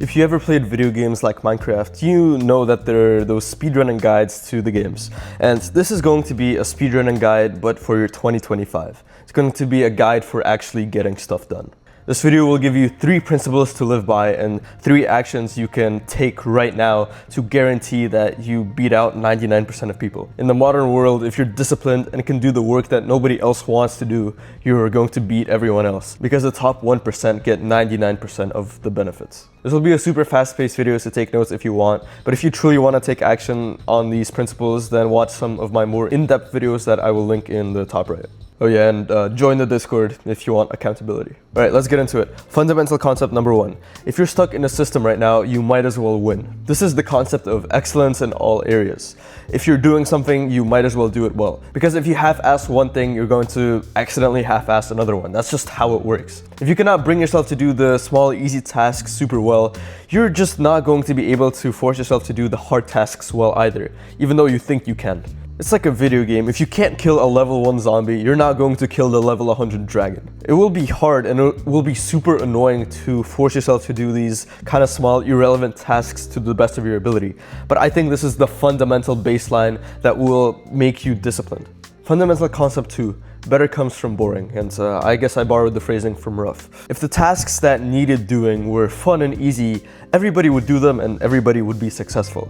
If you ever played video games like Minecraft, you know that there are those speedrunning guides to the games. And this is going to be a speedrunning guide, but for your 2025. It's going to be a guide for actually getting stuff done. This video will give you 3 principles to live by and 3 actions you can take right now to guarantee that you beat out 99% of people. In the modern world, if you're disciplined and can do the work that nobody else wants to do, you're going to beat everyone else because the top 1% get 99% of the benefits. This will be a super fast-paced video, so take notes if you want. But if you truly want to take action on these principles, then watch some of my more in-depth videos that I will link in the top right. Oh yeah, and join the Discord if you want accountability. All right, let's get into it. Fundamental concept number 1. If you're stuck in a system right now, you might as well win. This is the concept of excellence in all areas. If you're doing something, you might as well do it well. Because if you half-ass one thing, you're going to accidentally half-ass another one. That's just how it works. If you cannot bring yourself to do the small, easy tasks super well, you're just not going to be able to force yourself to do the hard tasks well either, even though you think you can. It's like a video game. If you can't kill a level 1 zombie, you're not going to kill the level 100 dragon. It will be hard and it will be super annoying to force yourself to do these kind of small, irrelevant tasks to the best of your ability. But I think this is the fundamental baseline that will make you disciplined. Fundamental concept 2. Better comes from boring, and I guess I borrowed the phrasing from Rough. If the tasks that needed doing were fun and easy, everybody would do them and everybody would be successful.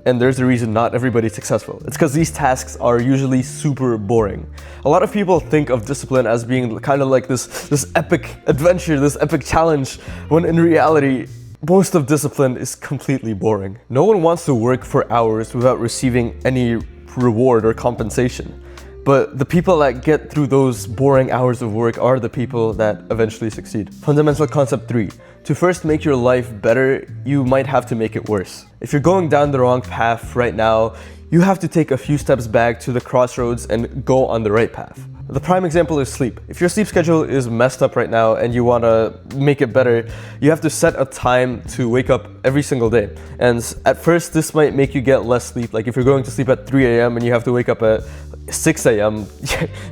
And there's a reason not everybody's successful. It's because these tasks are usually super boring. A lot of people think of discipline as being kind of like this epic adventure, this epic challenge, when in reality, most of discipline is completely boring. No one wants to work for hours without receiving any reward or compensation. But the people that get through those boring hours of work are the people that eventually succeed. Fundamental concept 3. To first make your life better, you might have to make it worse. If you're going down the wrong path right now, you have to take a few steps back to the crossroads and go on the right path. The prime example is sleep. If your sleep schedule is messed up right now and you want to make it better, you have to set a time to wake up every single day. And at first, this might make you get less sleep. Like if you're going to sleep at 3 a.m. and you have to wake up at 6 a.m.,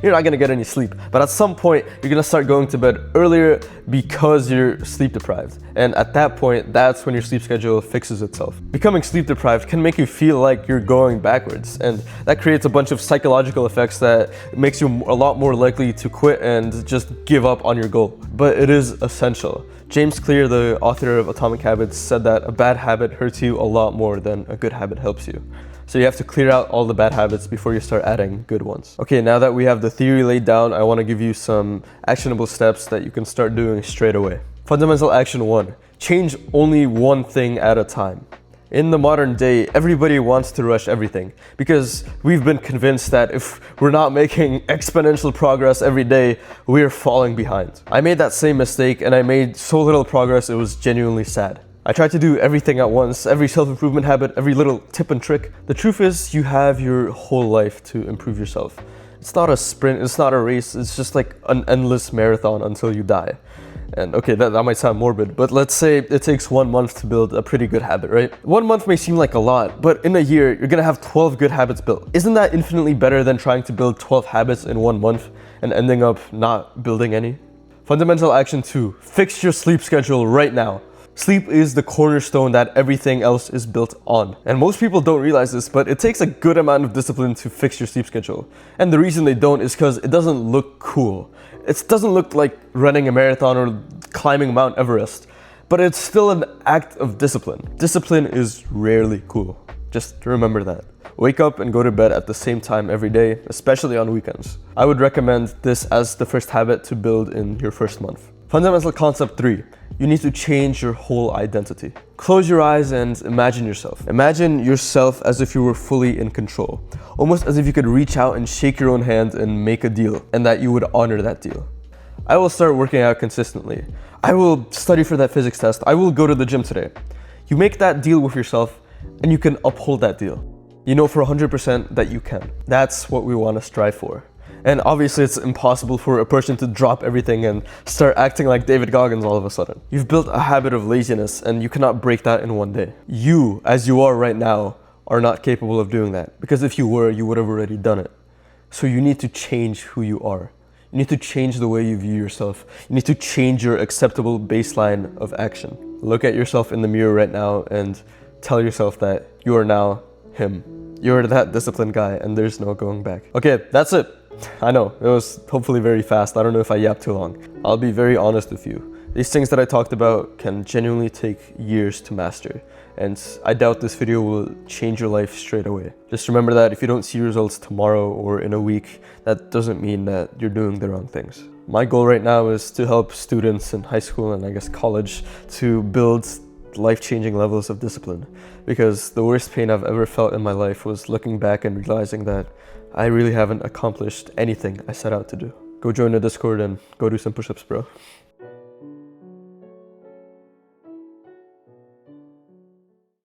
you're not gonna get any sleep. But at some point, you're gonna start going to bed earlier because you're sleep deprived. And at that point, that's when your sleep schedule fixes itself. Becoming sleep deprived can make you feel like you're going backwards. And that creates a bunch of psychological effects that makes you a lot more likely to quit and just give up on your goal. But it is essential. James Clear, the author of Atomic Habits, said that a bad habit hurts you a lot more than a good habit helps you. So you have to clear out all the bad habits before you start adding good ones. Okay, now that we have the theory laid down, I want to give you some actionable steps that you can start doing straight away. Fundamental action 1. Change only one thing at a time. In the modern day, everybody wants to rush everything because we've been convinced that if we're not making exponential progress every day, we're falling behind. I made that same mistake and I made so little progress it was genuinely sad. I tried to do everything at once, every self-improvement habit, every little tip and trick. The truth is, you have your whole life to improve yourself. It's not a sprint, it's not a race, it's just like an endless marathon until you die. And okay, that might sound morbid, but let's say it takes 1 month to build a pretty good habit, right? 1 month may seem like a lot, but in a year, you're gonna have 12 good habits built. Isn't that infinitely better than trying to build 12 habits in 1 month and ending up not building any? Fundamental action 2. Fix your sleep schedule right now. Sleep is the cornerstone that everything else is built on. And most people don't realize this, but it takes a good amount of discipline to fix your sleep schedule. And the reason they don't is because it doesn't look cool. It doesn't look like running a marathon or climbing Mount Everest, but it's still an act of discipline. Discipline is rarely cool. Just remember that. Wake up and go to bed at the same time every day, especially on weekends. I would recommend this as the first habit to build in your first month. Fundamental concept 3. You need to change your whole identity. Close your eyes and imagine yourself. Imagine yourself as if you were fully in control. Almost as if you could reach out and shake your own hand and make a deal, and that you would honor that deal. I will start working out consistently. I will study for that physics test. I will go to the gym today. You make that deal with yourself, and you can uphold that deal. You know for 100% that you can. That's what we want to strive for. And obviously it's impossible for a person to drop everything and start acting like David Goggins all of a sudden. You've built a habit of laziness and you cannot break that in 1 day. You, as you are right now, are not capable of doing that. Because if you were, you would have already done it. So you need to change who you are. You You need to change the way you view yourself. You need to change your acceptable baseline of action. Look at yourself in the mirror right now and tell yourself that you are now him. You're that disciplined guy and there's no going back. Okay, that's it. I know, it was hopefully very fast. I don't know if I yapped too long. I'll be very honest with you. These things that I talked about can genuinely take years to master. And I doubt this video will change your life straight away. Just remember that if you don't see results tomorrow or in a week, that doesn't mean that you're doing the wrong things. My goal right now is to help students in high school and I guess college to build life-changing levels of discipline. Because the worst pain I've ever felt in my life was looking back and realizing that I really haven't accomplished anything I set out to do. Go join the Discord and go do some push-ups, bro.